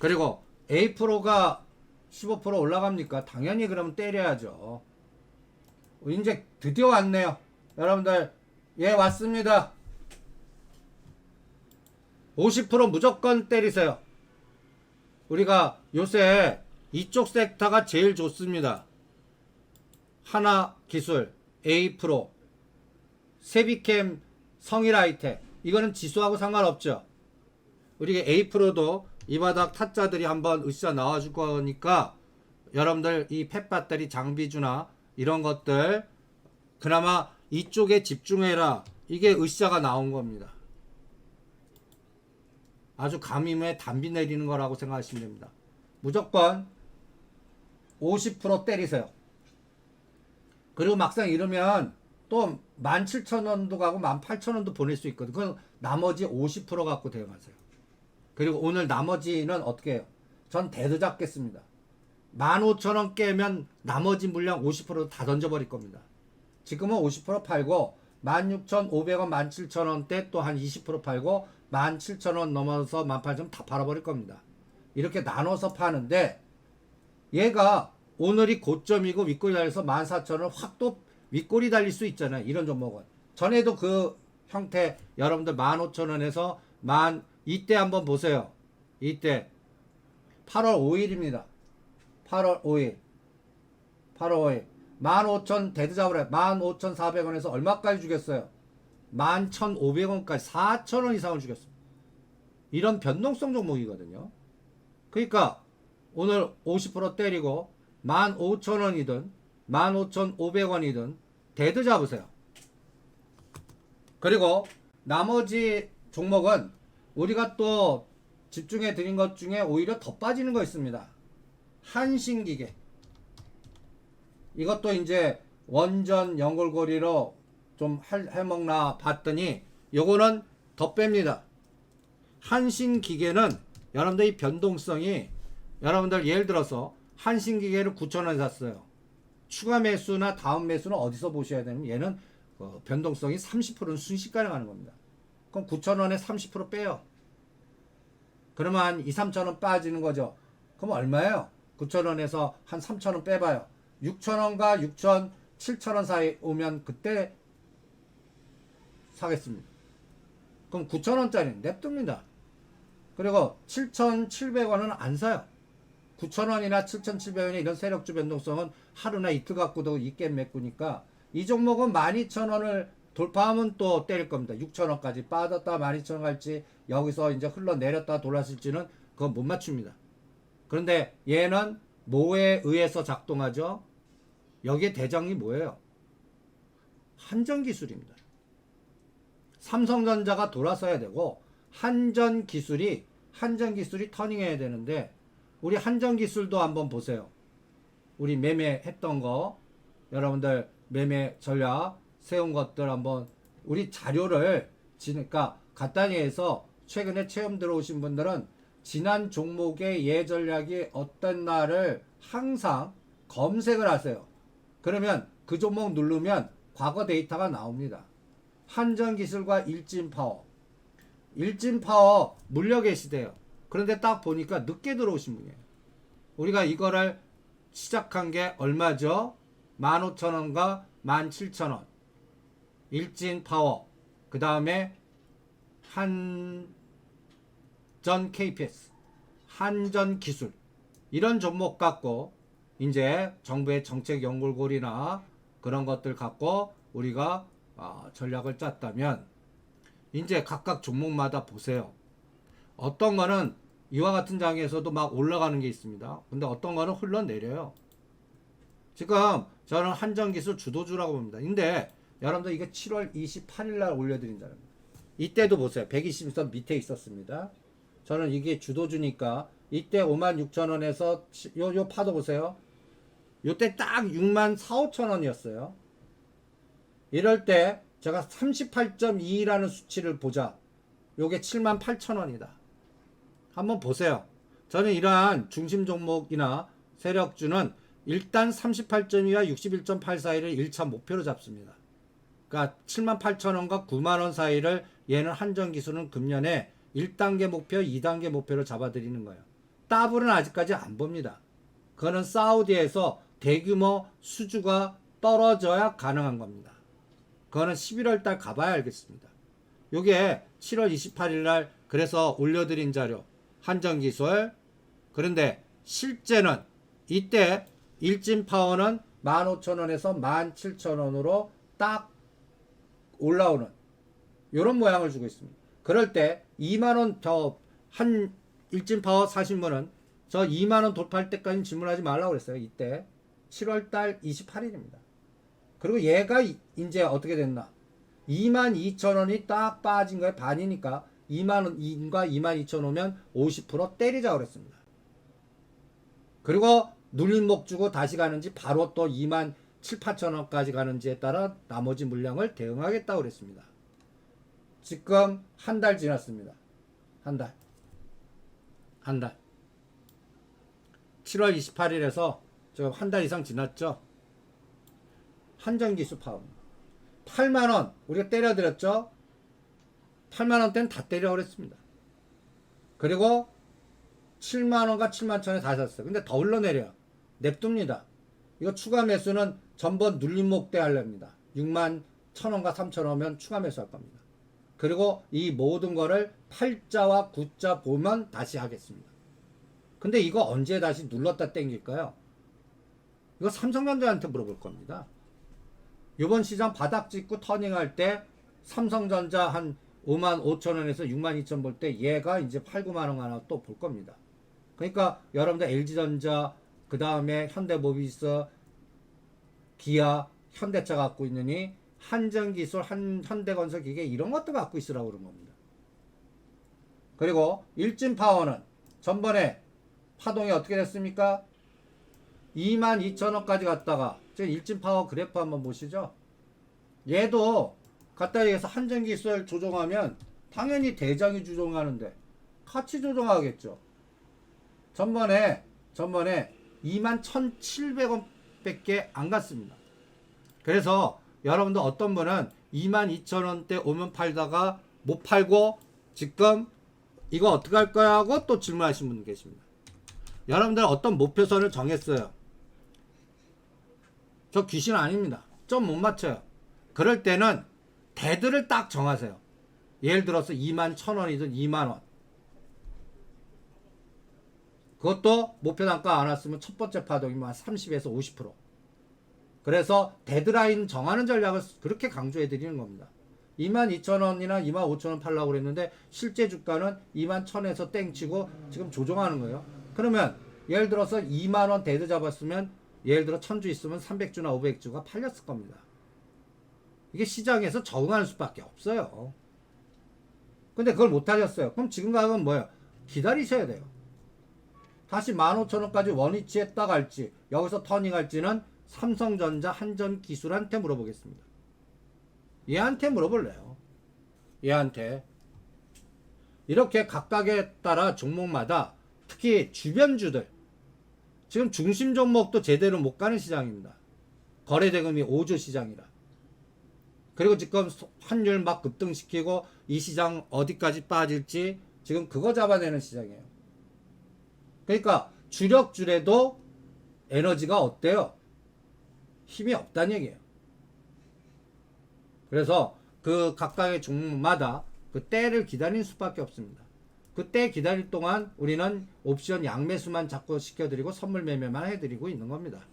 그리고 A%가 15% 올라갑니까? 당연히 그러면 때려야죠. 이제 드디어 왔네요. 여러분들, 예, 왔습니다. 50% 무조건 때리세요. 우리가 요새 이쪽 섹터가 제일 좋습니다. 하나기술, A%, 세비캠, 성일하이텍. 이거는 지수하고 상관없죠. 우리가 A%도 이 바닥 타짜들이 한번 으쌰 나와줄 거니까 여러분들 이 펫배터리 장비주나 이런 것들 그나마 이쪽에 집중해라. 이게 으쌰가 나온 겁니다. 아주 감임에 단비 내리는 거라고 생각하시면 됩니다. 무조건 50% 때리세요. 그리고 막상 이러면 또 17,000원도 가고 18,000원도 보낼 수 있거든요. 그건 나머지 50% 갖고 대응하세요. 그리고 오늘 나머지는 어떻게 해요? 전 대도 잡겠습니다. 15,000원 깨면 나머지 물량 50%다 던져버릴 겁니다. 지금은 50% 팔고 16,500원, 17,000원대 또 한 20% 팔고 17,000원 넘어서 18,000원 다 팔아버릴 겁니다. 이렇게 나눠서 파는데 얘가 오늘이 고점이고 윗골이 달려서 14,000원 확 또 윗골이 달릴 수 있잖아요. 이런 종목은. 전에도 그 형태 여러분들 15,000원에서 이때 한번 보세요. 이때 8월 5일입니다. 8월 5일. 8월 5일. 15,000 데드 잡으래. 15,400원에서 얼마까지 주겠어요? 11,500원까지 4,000원 이상을 주겠습니다. 이런 변동성 종목이거든요. 그러니까 오늘 50% 때리고 15,000원이든 15,500원이든 데드 잡으세요. 그리고 나머지 종목은 우리가 또 집중해 드린 것 중에 오히려 더 빠지는 거 있습니다. 한신기계. 이것도 이제 원전 연골고리로 좀 해먹나 봤더니 요거는 더 뺍니다. 한신기계는 여러분들 이 변동성이 여러분들 예를 들어서 한신기계를 9,000원에 샀어요. 추가 매수나 다음 매수는 어디서 보셔야 되냐면 얘는 변동성이 30%는 순식간에 가는 겁니다. 그럼 9,000원에 30% 빼요. 그러면 한 2, 3,000원 빠지는 거죠. 그럼 얼마예요? 9,000원에서 한 3,000원 빼봐요. 6,000원과 6,000, 7,000원 사이 오면 그때 사겠습니다. 그럼 9,000원짜리 냅둡니다. 그리고 7,700원은 안 사요. 9,000원이나 7,700원이 이런 세력주 변동성은 하루나 이틀 갖고도 있게 메꾸니까 이 종목은 12,000원을 돌파하면 또 때릴 겁니다. 6,000원까지 빠졌다 12,000원 갈지 여기서 이제 흘러내렸다 돌았을지는 그건 못 맞춥니다. 그런데 얘는 뭐에 의해서 작동하죠? 여기에 대장이 뭐예요? 한전기술입니다. 삼성전자가 돌아서야 되고 한전기술이 터닝해야 되는데 우리 한전기술도 한번 보세요. 우리 매매했던 거 여러분들 매매 전략 세운 것들 한번 우리 자료를 그러니까 간단히 해서 최근에 체험 들어오신 분들은 지난 종목의 예 전략이 어떤 날을 항상 검색을 하세요. 그러면 그 종목 누르면 과거 데이터가 나옵니다. 한전기술과 일진파워. 일진파워 물려 계시대요. 그런데 딱 보니까 늦게 들어오신 분이에요. 우리가 이거를 시작한 게 얼마죠? 15,000원과 17,000원. 일진파워. 그 다음에 한전 KPS. 한전기술. 이런 종목 갖고 이제 정부의 정책 연골고리나 그런 것들 갖고 우리가 전략을 짰다면 이제 각각 종목마다 보세요. 어떤 거는 이와 같은 장에서도 막 올라가는 게 있습니다. 근데 어떤 거는 흘러내려요. 지금 저는 한전기술 주도주라고 봅니다. 근데 여러분들 이게 7월 28일 날 올려드린다는 거예요. 이때도 보세요. 120선 밑에 있었습니다. 저는 이게 주도주니까 이때 56,000원에서 요 파도 보세요. 요때 딱 64,500원이었어요. 이럴 때 제가 38.2라는 수치를 보자. 요게 78,000원이다. 한번 보세요. 저는 이러한 중심 종목이나 세력주는 일단 38.2와 61.8 사이를 1차 목표로 잡습니다. 그러니까 78,000원과 9만원 사이를 얘는 한전기술은 금년에 1단계 목표, 2단계 목표로 잡아드리는 거예요. 더블은 아직까지 안 봅니다. 그거는 사우디에서 대규모 수주가 떨어져야 가능한 겁니다. 그거는 11월 달 가봐야 알겠습니다. 요게 7월 28일 날 그래서 올려드린 자료 한전기술. 그런데 실제는 이때 일진 파워는 15,000원에서 17,000원으로 딱 올라오는 요런 모양을 주고 있습니다. 그럴 때 2만원 더 한 일진 파워 사신 분은 저 2만원 돌파할 때까지 질문하지 말라고 그랬어요. 이때 7월달 28일입니다. 그리고 얘가 이제 어떻게 됐나? 22,000원이 딱 빠진 거에 반이니까 2만원과 22,000원 오면 50% 때리자 그랬습니다. 그리고 눌림목 주고 다시 가는지 바로 또 27,000~8,000원까지 가는지에 따라 나머지 물량을 대응하겠다고 그랬습니다. 지금 한 달 지났습니다. 한 달. 7월 28일에서 지금 한 달 이상 지났죠. 한전기수 파워 8만원 우리가 때려드렸죠. 8만원대는 다 때려 그랬습니다. 그리고 7만원과 71,000원에 다 샀어요. 근데 더 흘러내려요. 냅둡니다. 이거 추가 매수는 전번 눌림목 때 하렵니다. 61,000원과 3,000원이면 추가 매수할 겁니다. 그리고 이 모든 거를 8자와 9자 보면 다시 하겠습니다. 근데 이거 언제 다시 눌렀다 땡길까요? 이거 삼성전자한테 물어볼 겁니다. 이번 시장 바닥 찍고 터닝할 때 삼성전자 한 55,000원에서 62,000원 볼 때 얘가 이제 8, 9만원 하나 또 볼 겁니다. 그러니까 여러분들 LG전자 그 다음에 현대모비스, 기아, 현대차 갖고 있느니 한전기술, 현대건설 기계 이런 것도 갖고 있으라고 그런 겁니다. 그리고 일진파워는 전번에 파동이 어떻게 됐습니까? 22,000원까지 갔다가 지금 일진파워 그래프 한번 보시죠. 얘도 갖다 얘기해서 한전기술 조정하면 당연히 대장이 조정하는데 같이 조정하겠죠. 전번에 21,700원 밖에 안 갔습니다. 그래서 여러분들 어떤 분은 22,000원대 오면 팔다가 못 팔고 지금 이거 어떻게 할 거야 하고 또 질문하신 분 계십니다. 여러분들 어떤 목표선을 정했어요. 저 귀신 아닙니다. 좀 못 맞춰요. 그럴 때는 대들을 딱 정하세요. 예를 들어서 21,000원이든 2만원. 그것도 목표 단가 안 왔으면 첫 번째 파동이면 한 30에서 50%. 그래서 데드라인 정하는 전략을 그렇게 강조해 드리는 겁니다. 22,000원이나 25,000원 팔라고 그랬는데 실제 주가는 21,000원에서 땡치고 지금 조정하는 거예요. 그러면 예를 들어서 2만원 데드 잡았으면 예를 들어 1000주 있으면 300주나 500주가 팔렸을 겁니다. 이게 시장에서 적응할 수밖에 없어요. 근데 그걸 못 하셨어요. 그럼 지금 가격은 뭐예요? 기다리셔야 돼요. 다시 15,000원까지 원위치 했다 갈지 여기서 터닝할지는 삼성전자 한전기술한테 물어보겠습니다. 얘한테 물어볼래요. 얘한테. 이렇게 각각에 따라 종목마다 특히 주변주들 지금 중심 종목도 제대로 못 가는 시장입니다. 거래대금이 5조 시장이라. 그리고 지금 환율 막 급등시키고 이 시장 어디까지 빠질지 지금 그거 잡아내는 시장이에요. 그러니까 주력줄에도 에너지가 어때요? 힘이 없다는 얘기예요. 그래서 그 각각의 종목마다 그 때를 기다릴 수밖에 없습니다. 그 때 기다릴 동안 우리는 옵션 양매수만 자꾸 시켜드리고 선물 매매만 해드리고 있는 겁니다.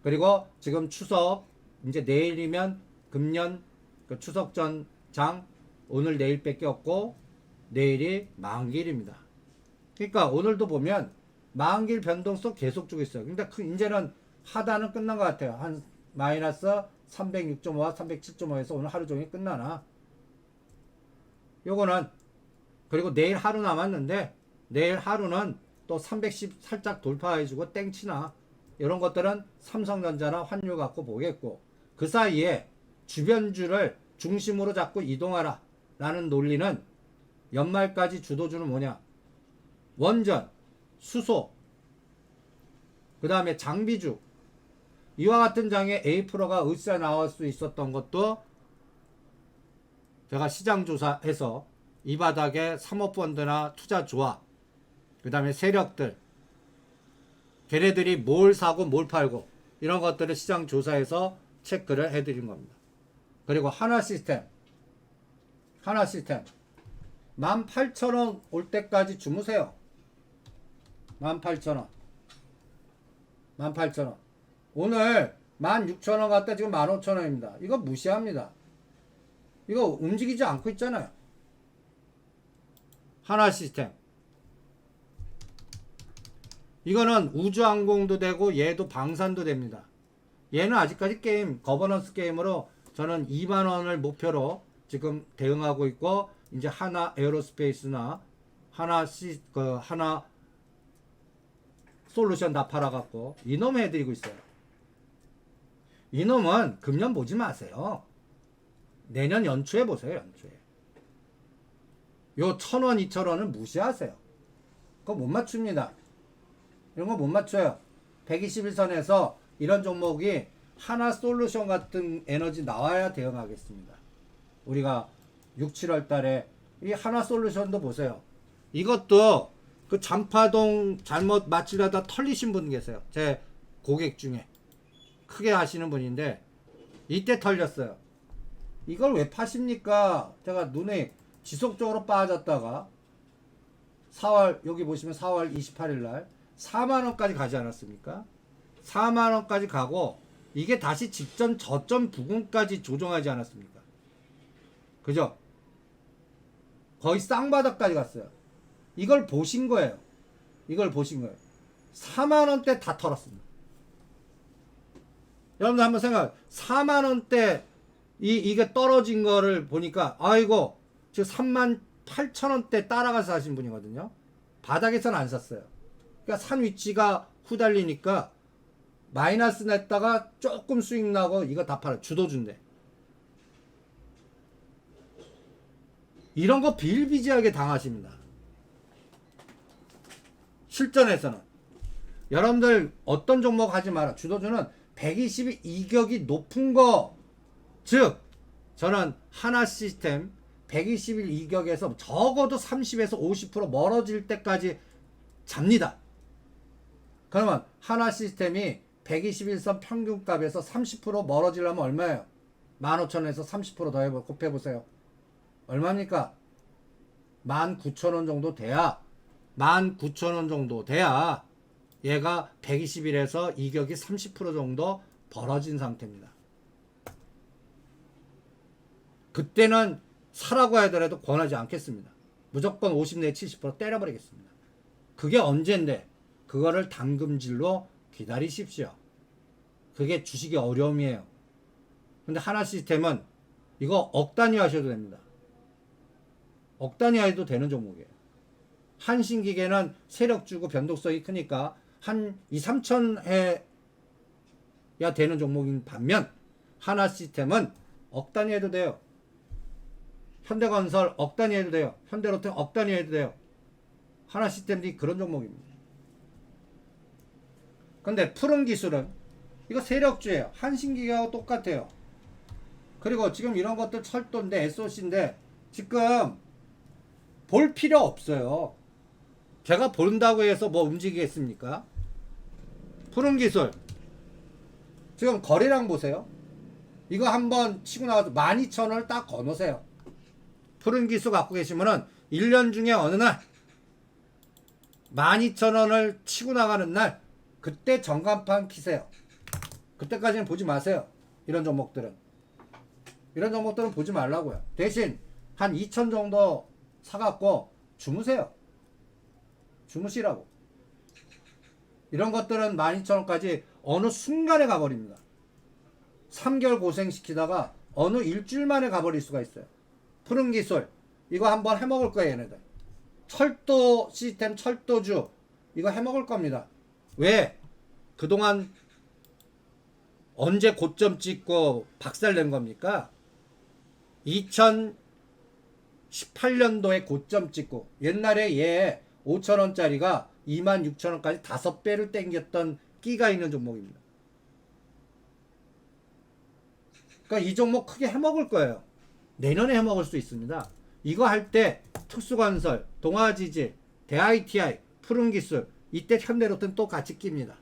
그리고 지금 추석 이제 내일이면 금년 그 추석 전 장 오늘 내일밖에 없고 내일이 만기일입니다. 그러니까 오늘도 보면 만기일 변동성 계속 주고 있어요. 근데 이제는 하단은 끝난 것 같아요. 한 마이너스 306.5와 307.5에서 오늘 하루 종일 끝나나. 요거는 그리고 내일 하루 남았는데 내일 하루는 또 310 살짝 돌파해주고 땡치나 이런 것들은 삼성전자나 환율 갖고 보겠고 그 사이에 주변주를 중심으로 잡고 이동하라 라는 논리는 연말까지 주도주는 뭐냐? 원전, 수소, 그 다음에 장비주. 이와 같은 장에 A%가 으쌰 나올 수 있었던 것도 제가 시장조사해서 이 바닥에 사모펀드나 투자조합 그 다음에 세력들, 걔네들이 뭘 사고 뭘 팔고 이런 것들을 시장 조사해서 체크를 해드린 겁니다. 그리고 하나시스템 18,000원 올 때까지 주무세요. 18,000원 오늘 16,000원 갔다 지금 15,000원입니다. 이거 무시합니다. 이거 움직이지 않고 있잖아요. 하나시스템 이거는 우주항공도 되고 얘도 방산도 됩니다. 얘는 아직까지 거버넌스 게임으로 저는 2만원을 목표로 지금 대응하고 있고, 이제 하나 에어로스페이스나 하나 솔루션 다 팔아갖고 이놈 해드리고 있어요. 이놈은 금년 보지 마세요. 내년 연초에 보세요. 연초에 요 1,000원 2,000원은 무시하세요. 그거 못 맞춥니다. 이런 거 못 맞춰요. 121선에서 이런 종목이 하나 솔루션 같은 에너지 나와야 대응하겠습니다. 우리가 6, 7월 달에 이 하나 솔루션도 보세요. 이것도 그 잔파동 잘못 맞추려다 털리신 분 계세요. 제 고객 중에 크게 하시는 분인데 이때 털렸어요. 이걸 왜 파십니까? 제가 눈에 지속적으로 빠졌다가 4월 여기 보시면 4월 28일 날 4만원까지 가지 않았습니까? 4만원까지 가고 이게 다시 직전 저점 부근까지 조정하지 않았습니까? 그죠? 거의 쌍바닥까지 갔어요. 이걸 보신 거예요. 4만원대 다 털었습니다. 여러분들 한번 생각, 4만원대 이게 떨어진 거를 보니까 아이고 지금 38,000원대 따라가서 사신 분이거든요. 바닥에서는 안 샀어요. 그러니까 산 위치가 후달리니까 마이너스 냈다가 조금 수익 나고 이거 다 팔아. 주도준대. 이런 거 비일비재하게 당하십니다. 실전에서는. 여러분들 어떤 종목 하지 마라. 주도주는 120이 이격이 높은 거, 즉 저는 하나 시스템 120일 이격에서 적어도 30에서 50% 멀어질 때까지 잡니다. 그러면 하나 시스템이 121선 평균값에서 30% 멀어지려면 얼마예요? 15,000원에서 30% 더 곱해보세요. 얼마입니까? 19,000원 정도 돼야 19,000원 정도 돼야 얘가 120일에서 이격이 30% 정도 벌어진 상태입니다. 그때는 사라고 하더라도 권하지 않겠습니다. 무조건 50 내지 70% 때려버리겠습니다. 그게 언젠데 그거를 당금질로 기다리십시오. 그게 주식의 어려움이에요. 근데 하나 시스템은 이거 억 단위 하셔도 됩니다. 억 단위 해도 되는 종목이에요. 한신기계는 세력 주고 변동성이 크니까 한 2, 3천 해야 되는 종목인 반면 하나 시스템은 억 단위 해도 돼요. 현대건설 억 단위 해도 돼요. 현대로템 억 단위 해도 돼요. 하나 시스템이 그런 종목입니다. 근데 푸른기술은 이거 세력주예요. 한신기계하고 똑같아요. 그리고 지금 이런 것들 철도인데 SOC인데 지금 볼 필요 없어요. 제가 본다고 해서 뭐 움직이겠습니까? 푸른기술 지금 거래량 보세요. 이거 한번 치고 나가서 12,000원을 딱 거놓으세요. 푸른기술 갖고 계시면은 1년 중에 어느 날 12,000원을 치고 나가는 날 그때 전간판 키세요. 그때까지는 보지 마세요. 이런 종목들은 보지 말라고요. 대신 한 2,000 정도 사갖고 주무세요. 주무시라고. 이런 것들은 12,000원까지 어느 순간에 가버립니다. 3개월 고생시키다가 어느 일주일 만에 가버릴 수가 있어요. 푸른기술 이거 한번 해먹을 거예요. 얘네들 철도 시스템 철도주 이거 해먹을 겁니다. 왜? 그동안 언제 고점 찍고 박살낸 겁니까? 2018년도에 고점 찍고 옛날에 얘 5,000원짜리가 26,000원까지 5배를 땡겼던 끼가 있는 종목입니다. 그러니까 이 종목 크게 해먹을 거예요. 내년에 해먹을 수 있습니다. 이거 할 때 특수건설, 동아지질, 대ITI 푸른기술, 이때 현대로템 또 같이 낍니다.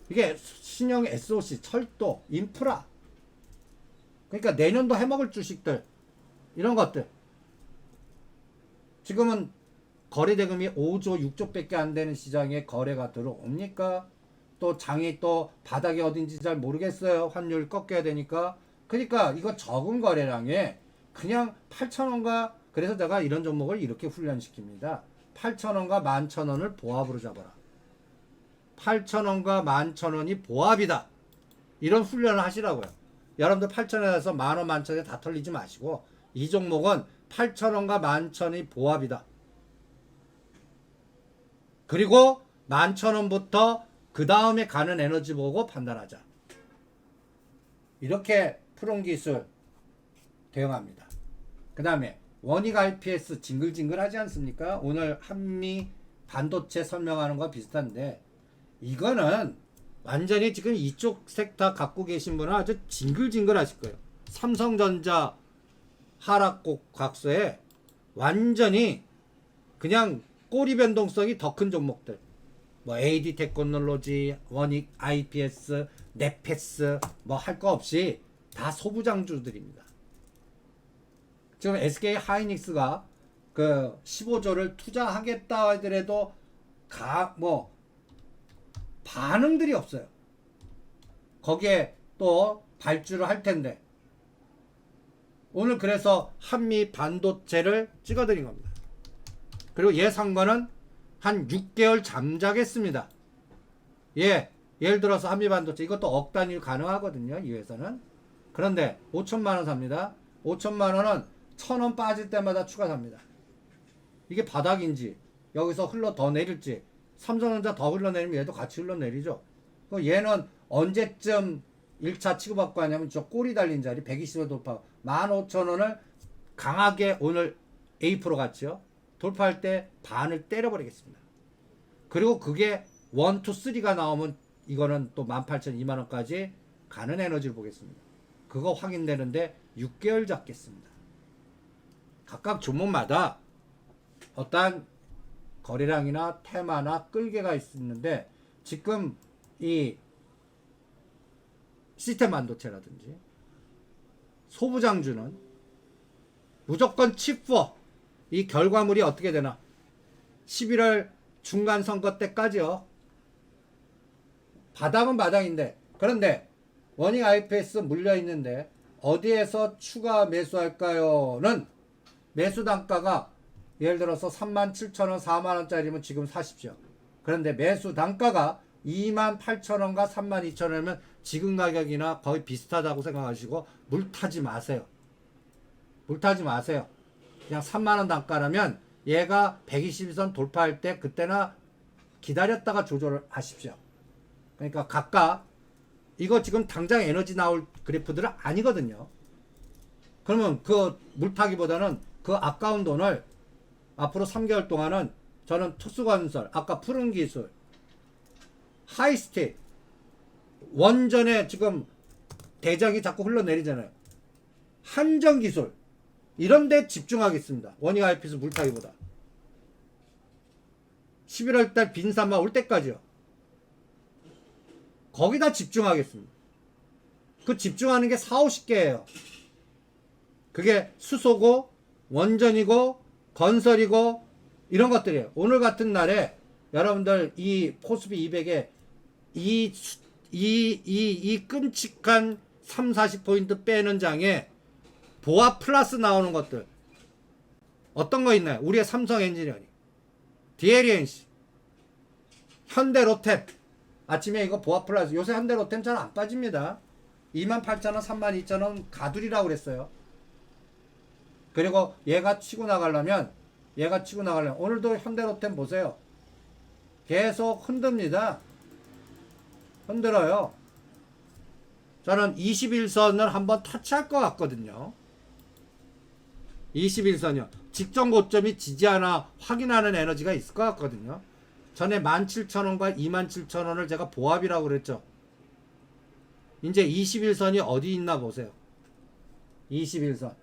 이게 신형 SOC, 철도, 인프라, 그러니까 내년도 해먹을 주식들, 이런 것들. 지금은 거래대금이 5조 6조밖에 안 되는 시장에 거래가 들어옵니까? 또 장이 또 바닥이 어딘지 잘 모르겠어요. 환율 꺾여야 되니까. 그러니까 이거 적은 거래량에 그냥 8,000원과, 그래서 제가 이런 종목을 이렇게 훈련시킵니다. 8,000원과 11,000원을 보합으로 잡아라. 8,000원과 11,000원이 보합이다. 이런 훈련을 하시라고요. 여러분들 8,000원에서 만원, 11,000원에 다 털리지 마시고 이 종목은 8,000원과 11,000원이 보합이다. 그리고 11,000원부터 그 다음에 가는 에너지 보고 판단하자. 이렇게 푸른기술 대응합니다. 그 다음에 원익 IPS 징글징글 하지 않습니까? 오늘 한미 반도체 설명하는 거 비슷한데 이거는 완전히 지금 이쪽 섹터 갖고 계신 분은 아주 징글징글 하실 거예요. 삼성전자 하락곡 각서에 완전히 그냥 꼬리 변동성이 더 큰 종목들, 뭐 AD 테크놀로지, 원익 IPS, 네페스 뭐 할 거 없이 다 소부장주들입니다. 지금 SK 하이닉스가 그 15조를 투자하겠다 하더라도 뭐 반응들이 없어요. 거기에 또 발주를 할 텐데 오늘 그래서 한미 반도체를 찍어드린 겁니다. 그리고 예상과는 한 6개월 잠자겠습니다. 예, 예를 들어서 한미 반도체 이것도 억 단위로 가능하거든요. 이 회사는. 그런데 5천만 원 삽니다. 5천만 원은 1,000원 빠질 때마다 추가 삽니다. 이게 바닥인지 여기서 흘러 더 내릴지, 삼성전자 더 흘러내리면 얘도 같이 흘러내리죠. 얘는 언제쯤 1차 치고받고 하냐면 저 꼬리 달린 자리 120을 돌파, 15,000원을 강하게 오늘 A% 같이요 돌파할 때 반을 때려버리겠습니다. 그리고 그게 1, 2, 3가 나오면 이거는 또 18,000, 2만원까지 가는 에너지를 보겠습니다. 그거 확인되는데 6개월 잡겠습니다. 각각 종목마다 어떠한 거래량이나 테마나 끌개가 있는데 지금 이 시스템 반도체라든지 소부장주는 무조건 칩4 이 결과물이 어떻게 되나 11월 중간 선거 때까지요. 바닥은 바닥인데, 그런데 원익 IPS 물려 있는데 어디에서 추가 매수할까요?는 매수 단가가 예를 들어서 37,000원, 4만원짜리면 지금 사십시오. 그런데 매수 단가가 28,000원과 32,000원이면 지금 가격이나 거의 비슷하다고 생각하시고 물 타지 마세요. 물 타지 마세요. 그냥 3만원 단가라면 얘가 120선 돌파할 때 그때나 기다렸다가 조절을 하십시오. 그러니까 각각 이거 지금 당장 에너지 나올 그래프들은 아니거든요. 그러면 그 물타기보다는 그 아까운 돈을 앞으로 3개월 동안은 저는 특수건설, 아까 푸른기술, 하이스틱, 원전에 지금 대장이 자꾸 흘러내리잖아요. 한전기술 이런 데 집중하겠습니다. 원익 IPS 물타기보다 11월달 빈산마 올 때까지요. 거기다 집중하겠습니다. 그 집중하는 게 4, 50개예요. 그게 수소고 원전이고 건설이고 이런 것들이에요. 오늘 같은 날에 여러분들 이 코스피 200에 이 끔찍한 3, 40포인트 빼는 장에 보합 플러스 나오는 것들 어떤 거 있나요? 우리의 삼성 엔지니어링, DLNC, 현대로템. 아침에 이거 보합 플러스, 요새 현대로템 잘 안 빠집니다. 28,000원, 32,000원 가두리라고 그랬어요. 그리고 얘가 치고 나가려면 오늘도 현대로템 보세요. 계속 흔듭니다. 흔들어요. 저는 21선을 한번 터치할 것 같거든요. 21선이요. 직전 고점이 지지하나 확인하는 에너지가 있을 것 같거든요. 전에 17,000원과 27,000원을 제가 보합이라고 그랬죠. 이제 21선이 어디 있나 보세요. 21선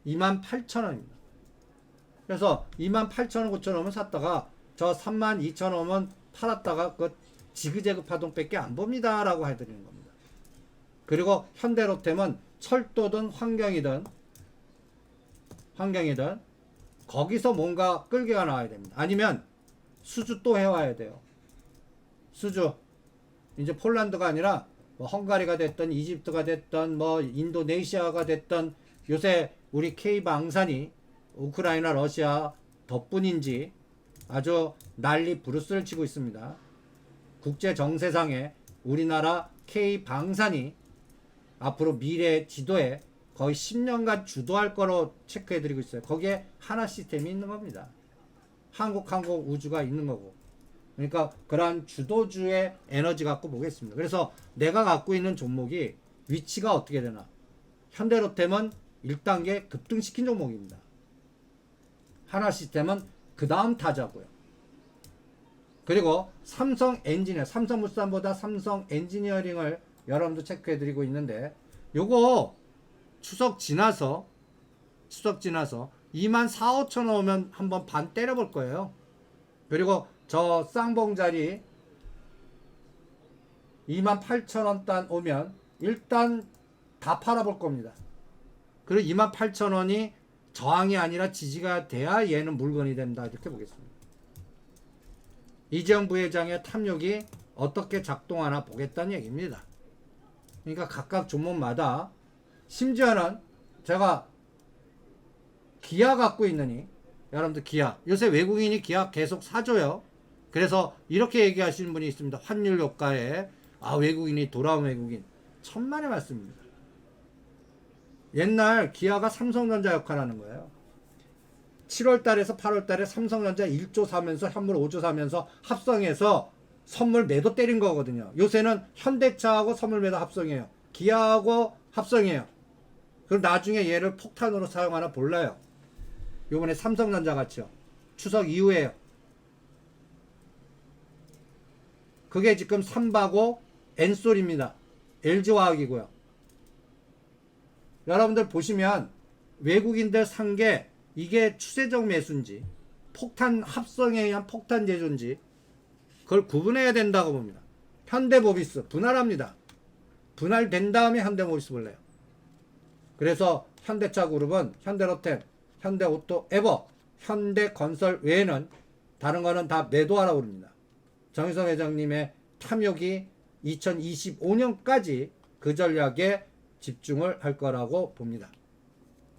28,000원입니다. 그래서 28,000원, 9,000원은 샀다가 저 32,000원은 팔았다가 그 지그재그 파동밖에 안 봅니다 라고 해드리는 겁니다. 그리고 현대로템은 철도든 환경이든 거기서 뭔가 끌개가 나와야 됩니다. 아니면 수주 또 해와야 돼요. 수주 이제 폴란드가 아니라 뭐 헝가리가 됐든 이집트가 됐든 뭐 인도네시아가 됐든 요새 우리 K방산이 우크라이나 러시아 덕분인지 아주 난리 부르스를 치고 있습니다. 국제 정세상에 우리나라 K방산이 앞으로 미래 지도에 거의 10년간 주도할 거로 체크해드리고 있어요. 거기에 하나 시스템이 있는 겁니다. 한국우주가 있는 거고. 그러니까 그러한 주도주의 에너지 갖고 보겠습니다. 그래서 내가 갖고 있는 종목이 위치가 어떻게 되나. 현대로템은 1단계 급등시킨 종목입니다. 하나 시스템은 그 다음 타자고요. 그리고 삼성물산보다 삼성 엔지니어링을 여러분도 체크해드리고 있는데 요거 추석 지나서 24,000-25,000원 오면 한번 반 때려볼 거예요. 그리고 저 쌍봉자리 28,000원 단 오면 일단 다 팔아볼 겁니다. 그리고 28,000원이 저항이 아니라 지지가 돼야 얘는 물건이 된다 이렇게 보겠습니다. 이재용 부회장의 탐욕이 어떻게 작동하나 보겠다는 얘기입니다. 그러니까 각각 종목마다 심지어는 제가 기아 갖고 있느니 여러분들 기아 요새 외국인이 기아 계속 사줘요. 그래서 이렇게 얘기하시는 분이 있습니다. 환율 효과에 외국인이 돌아온 외국인 천만의 말씀입니다. 옛날 기아가 삼성전자 역할하는 거예요. 7월 달에서 8월 달에 삼성전자 1조 사면서 현물 5조 사면서 합성해서 선물 매도 때린 거거든요. 요새는 현대차하고 선물 매도 합성해요. 기아하고 합성해요. 그럼 나중에 얘를 폭탄으로 사용하나 몰라요. 요번에 삼성전자 같이요. 추석 이후에요. 그게 지금 삼바고 엔솔입니다. LG화학이고요. 여러분들 보시면 외국인들 산 게 이게 추세적 매수인지 폭탄 합성에 의한 폭탄 제조인지 그걸 구분해야 된다고 봅니다. 현대모비스 분할합니다. 분할된 다음에 현대모비스 볼래요. 그래서 현대차 그룹은 현대로템, 현대오토, 에버, 현대건설 외에는 다른 거는 다 매도하라고 그럽니다. 정의선 회장님의 탐욕이 2025년까지 그 전략에 집중을 할 거라고 봅니다.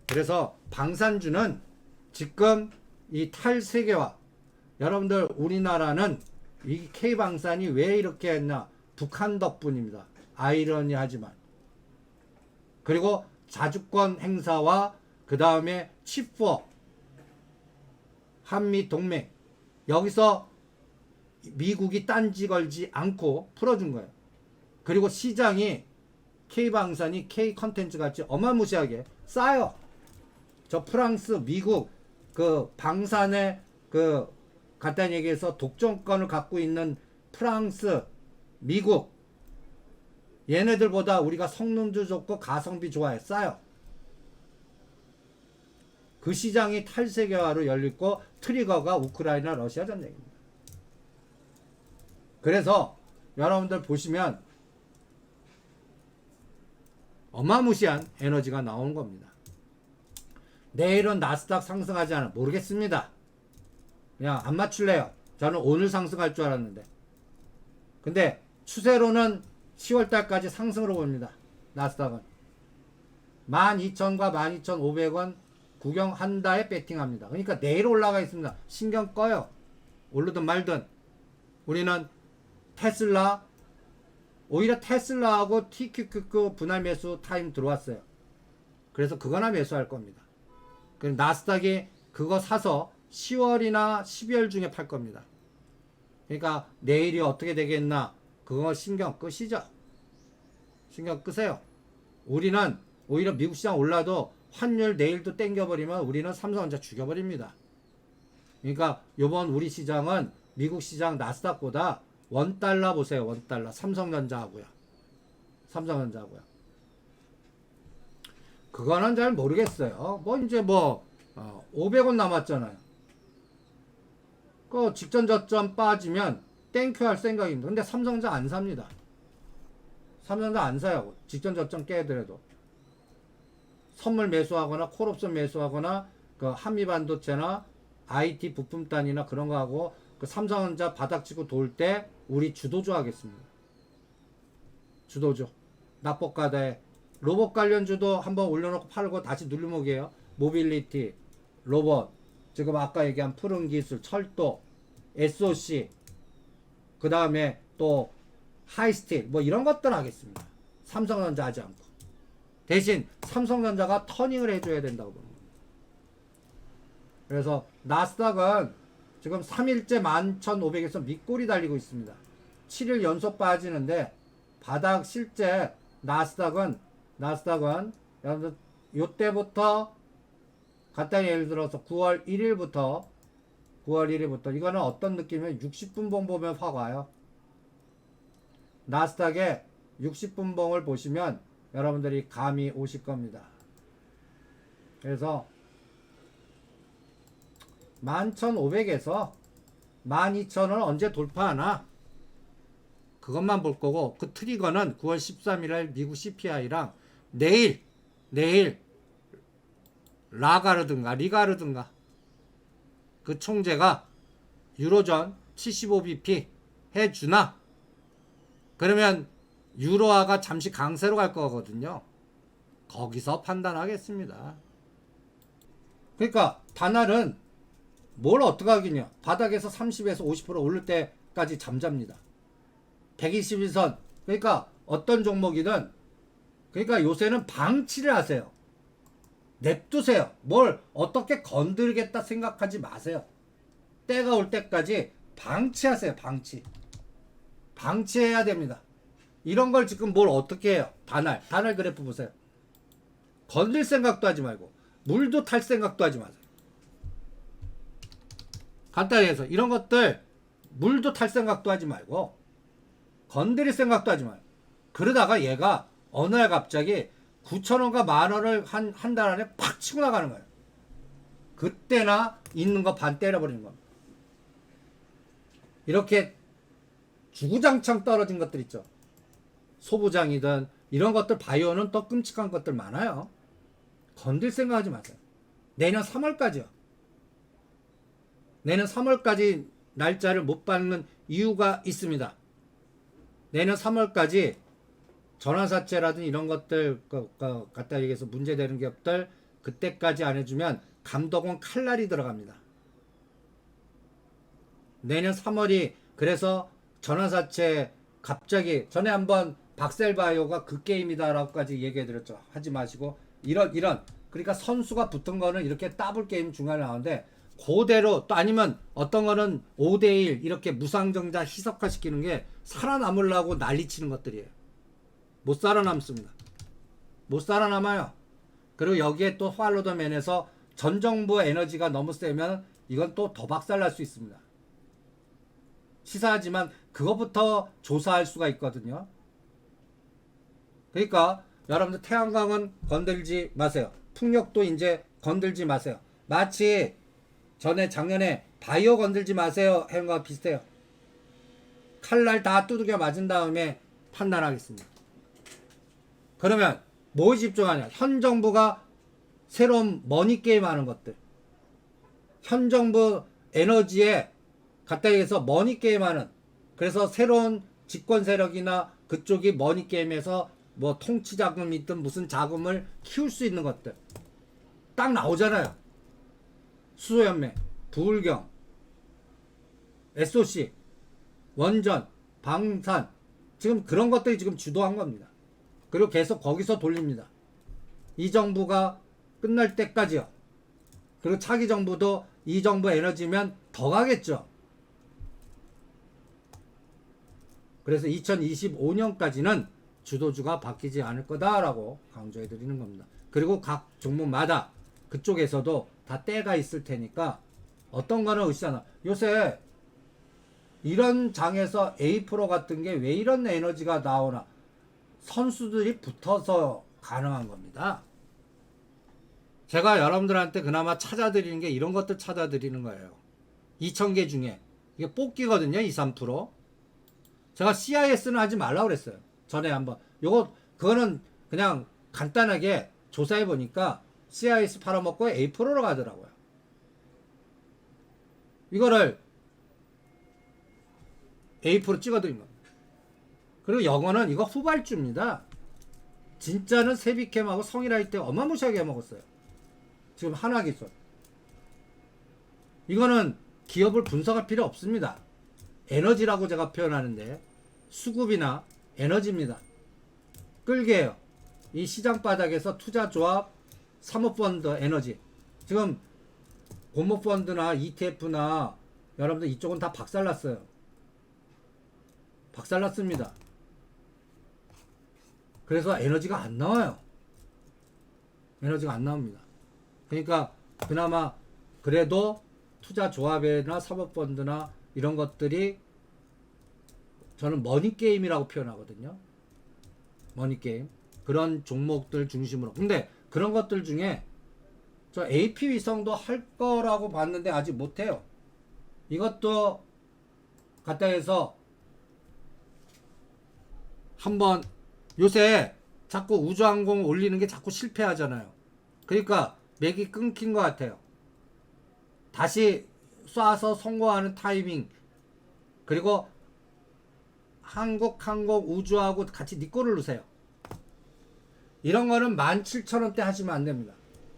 그래서 방산주는 지금 이 탈세계화 여러분들 우리나라는 이 K방산이 왜 이렇게 했나 북한 덕분입니다. 아이러니하지만 그리고 자주권 행사와 그 다음에 칩4 한미 동맹 여기서 미국이 딴지 걸지 않고 풀어준 거예요. 그리고 시장이 K방산이 K컨텐츠 같이 어마무시하게 싸요. 저 프랑스 미국 그 방산의 그 간단히 얘기해서 독점권을 갖고 있는 프랑스 미국 얘네들보다 우리가 성능도 좋고 가성비 좋아해 싸요. 그 시장이 탈세계화로 열리고 트리거가 우크라이나 러시아 전쟁입니다. 그래서 여러분들 보시면 어마무시한 에너지가 나오는 겁니다. 내일은 나스닥 상승하지 않아 모르겠습니다. 그냥 안 맞출래요. 저는 오늘 상승할 줄 알았는데 근데 추세로는 10월달까지 상승으로 봅니다. 나스닥은 12,000과 12,500원 구경한다에 배팅합니다. 그러니까 내일 올라가 있습니다. 신경 꺼요. 오르든 말든 우리는 테슬라 오히려 테슬라하고 TQQQ 분할 매수 타임 들어왔어요. 그래서 그거나 매수할 겁니다. 그럼 나스닥이 그거 사서 10월이나 12월 중에 팔 겁니다. 그러니까 내일이 어떻게 되겠나 그거 신경 끄시죠. 신경 끄세요. 우리는 오히려 미국 시장 올라도 환율 내일도 땡겨버리면 우리는 삼성전자 죽여버립니다. 그러니까 요번 우리 시장은 미국 시장 나스닥보다 $1 보세요. $1 삼성전자하고요. 그거는 잘 모르겠어요. 뭐 이제 뭐 500원 남았잖아요. 그 직전 저점 빠지면 땡큐 할 생각입니다. 근데 삼성전자 안 삽니다. 삼성전자 안 사요. 직전 저점 깨더라도. 선물 매수하거나 콜옵션 매수하거나 그 한미반도체나 IT 부품단이나 그런 거 하고 그 삼성전자 바닥치고 돌 때 우리 주도주 하겠습니다. 주도주. 납법가다에 로봇 관련주도 한번 올려놓고 팔고 다시 눌림목이에요. 모빌리티, 로봇, 지금 아까 얘기한 푸른 기술, 철도, SOC, 그 다음에 또 하이스틸 뭐 이런 것들 하겠습니다. 삼성전자 하지 않고. 대신 삼성전자가 터닝을 해줘야 된다고 봅니다. 그래서 나스닥은 지금 3일째 11,500에서 밑골이 달리고 있습니다. 7일 연속 빠지는데 바닥 실제 나스닥은 여러분들 요때부터 간단히 예를 들어서 9월 1일부터 이거는 어떤 느낌이면 60분봉 보면 확 와요. 나스닥의 60분봉을 보시면 여러분들이 감이 오실 겁니다. 그래서 11,500에서 12,000을 언제 돌파하나 그것만 볼 거고, 그 트리거는 9월 13일에 미국 CPI랑 내일 리가르든가 그 총재가 유로전 75bp 해주나? 그러면 유로화가 잠시 강세로 갈 거거든요. 거기서 판단하겠습니다. 그러니까 단알은 뭘 어떻게 하겠냐? 바닥에서 30에서 50% 오를 때까지 잠잡니다. 121선. 그러니까 어떤 종목이든, 그러니까 요새는 방치를 하세요. 냅두세요. 뭘 어떻게 건드리겠다 생각하지 마세요. 때가 올 때까지 방치하세요. 방치해야 됩니다. 이런 걸 지금 뭘 어떻게 해요? 단알 그래프 보세요. 건들 생각도 하지 말고 물도 탈 생각도 하지 마세요. 간단히 해서 이런 것들 물도 탈 생각도 하지 말고 건드릴 생각도 하지 마요. 그러다가 얘가 어느 날 갑자기 9,000원과 10,000원을 한 달 안에 팍 치고 나가는 거예요. 그때나 있는 거 반 때려버리는 겁니다. 이렇게 주구장창 떨어진 것들 있죠. 소부장이든 이런 것들 바이오는 또 끔찍한 것들 많아요. 건들 생각하지 마세요. 내년 3월까지요. 내년 3월까지 날짜를 못 받는 이유가 있습니다. 내년 3월까지 전환사채라든 이런 것들 갖다 얘기해서 문제되는 기업들 그때까지 안 해주면 감독원 칼날이 들어갑니다. 내년 3월이 그래서 전환사채 갑자기 전에 한번 박셀바이오가 그 게임이다라고까지 얘기해드렸죠. 하지 마시고 이런 그러니까 선수가 붙은 거는 이렇게 더블 게임 중간에 나오는데 그대로 또 아니면 어떤 거는 5대1 이렇게 무상정자 희석화 시키는 게 살아남으려고 난리치는 것들이에요. 못 살아남습니다. 못 살아남아요. 그리고 여기에 또 팔로더맨에서 전 정부 에너지가 너무 세면 이건 또 더 박살날 수 있습니다. 시사하지만 그것부터 조사할 수가 있거든요. 그러니까 여러분들 태양광은 건들지 마세요. 풍력도 이제 건들지 마세요. 마치 작년에 바이오 건들지 마세요 하는 거와 비슷해요. 칼날 다 두들겨 맞은 다음에 판단하겠습니다. 그러면 뭐에 집중하냐? 현 정부가 새로운 머니게임 하는 것들, 현 정부 에너지에 갖다 얘기해서 머니게임 하는, 그래서 새로운 집권 세력이나 그쪽이 머니게임에서 뭐 통치자금이든 무슨 자금을 키울 수 있는 것들 딱 나오잖아요. 수소연맹, 부울경, SOC, 원전, 방산, 지금 그런 것들이 지금 주도한 겁니다. 그리고 계속 거기서 돌립니다. 이 정부가 끝날 때까지요. 그리고 차기 정부도 이 정부 에너지면 더 가겠죠. 그래서 2025년까지는 주도주가 바뀌지 않을 거다라고 강조해 드리는 겁니다. 그리고 각 종목마다 그쪽에서도 다 때가 있을 테니까 어떤 거는 으시잖아. 요새 이런 장에서 A 프로 같은 게 왜 이런 에너지가 나오나? 선수들이 붙어서 가능한 겁니다. 제가 여러분들한테 그나마 찾아드리는 게 이런 것들 찾아드리는 거예요. 2,000개 중에 이게 뽑기거든요. 2, 3%. 제가 CIS는 하지 말라고 그랬어요. 전에 한번 그거는 그냥 간단하게 조사해 보니까 CIS 팔아먹고 A4로 가더라고요. 이거를 A4로 찍어드린 겁니다. 그리고 영어는 이거 후발주입니다. 진짜는 세비캠하고 성일할 때 어마무시하게 해먹었어요. 지금 한화기술. 이거는 기업을 분석할 필요 없습니다. 에너지라고 제가 표현하는데 수급이나 에너지입니다. 끌게요. 이 시장 바닥에서 투자조합, 사모펀드, 에너지. 지금 고모펀드나 ETF나 여러분들 이쪽은 다 박살났어요. 박살났습니다. 그래서 에너지가 안 나와요. 에너지가 안 나옵니다. 그러니까 그나마 그래도 투자조합이나 사모펀드나 이런 것들이 저는 머니게임이라고 표현하거든요. 머니게임. 그런 종목들 중심으로. 근데 그런 것들 중에 저 AP 위성도 할 거라고 봤는데 아직 못해요. 이것도 갖다 해서 한번 요새 자꾸 우주항공 올리는 게 자꾸 실패하잖아요. 그러니까 맥이 끊긴 것 같아요. 다시 쏴서 성공하는 타이밍. 그리고 한국항공 우주하고 같이 니 꼴을 넣으세요. 이런 거는 17,000원대 하시면 안 됩니다.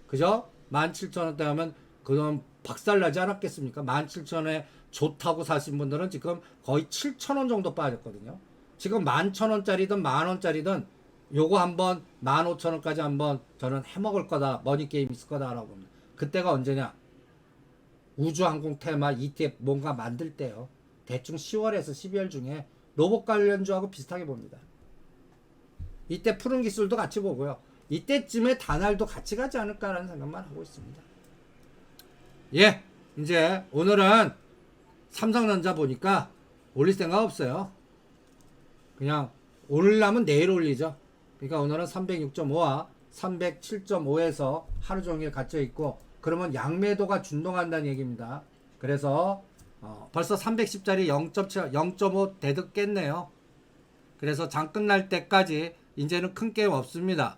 그죠? 17,000원대 하면 그건 박살나지 않았겠습니까? 17,000원에 좋다고 사신 분들은 지금 거의 7,000원 정도 빠졌거든요. 지금 11,000원짜리든 만원짜리든 요거 한번 15,000원까지 한번 저는 해먹을 거다. 머니게임 있을 거다라고 봅니다. 그때가 언제냐? 우주항공 테마 ETF 뭔가 만들 때요. 대충 10월에서 12월 중에 로봇 관련주하고 비슷하게 봅니다. 이때 푸른 기술도 같이 보고요. 이때쯤에 다날도 같이 가지 않을까라는 생각만 하고 있습니다. 예, 이제 오늘은 삼성전자 보니까 올릴 생각 없어요. 그냥 올리려면 내일 올리죠. 그러니까 오늘은 306.5와 307.5에서 하루 종일 갇혀 있고, 그러면 양매도가 준동한다는 얘기입니다. 그래서 벌써 310짜리 0.7, 0.5 대득 깼네요. 그래서 장 끝날 때까지 이제는 큰 게임 없습니다.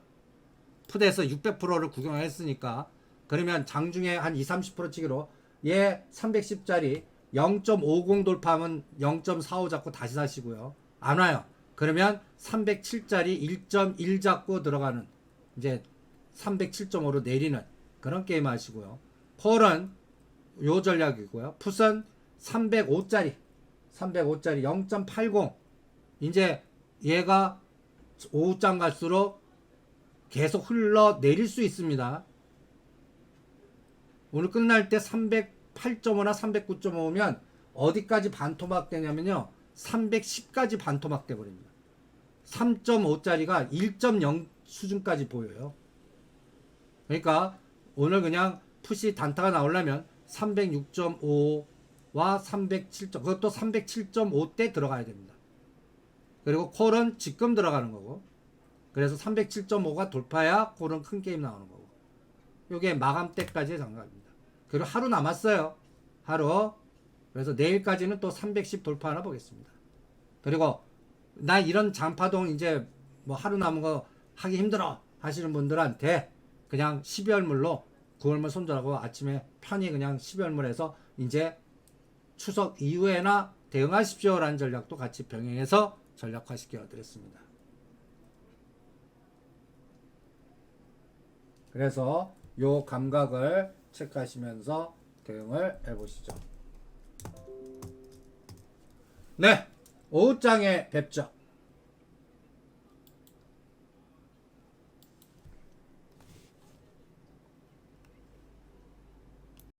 푸드에서 600%를 구경했으니까. 그러면 장중에 한 20-30% 치기로 얘 310짜리 0.50 돌파하면 0.45 잡고 다시 사시고요. 안 와요. 그러면 307짜리 1.1 잡고 들어가는, 이제 307.5로 내리는 그런 게임 하시고요. 콜은 요 전략이고요. 풋은 305짜리 0.80, 이제 얘가 오후장 갈수록 계속 흘러 내릴 수 있습니다. 오늘 끝날 때 308.5나 309.5면 어디까지 반토막 되냐면요, 310까지 반토막 돼 버립니다. 3.5짜리가 1.0 수준까지 보여요. 그러니까 오늘 그냥 푸시 단타가 나오려면 306.5와 307. 그것도 307.5대 들어가야 됩니다. 그리고 콜은 지금 들어가는 거고, 그래서 307.5가 돌파야 콜은 큰 게임 나오는 거고, 요게 마감 때까지의 장갑입니다. 그리고 하루 남았어요. 하루. 그래서 내일까지는 또 310 돌파하나 보겠습니다. 그리고 나 이런 장파동 이제 뭐 하루 남은 거 하기 힘들어 하시는 분들한테 그냥 12월물로 9월물 손절하고 아침에 편히 그냥 12월물에서 이제 추석 이후에나 대응하십시오라는 전략도 같이 병행해서 전략화시켜 드렸습니다. 그래서 요 감각을 체크하시면서 대응을 해보시죠. 네, 오후장에 뵙죠.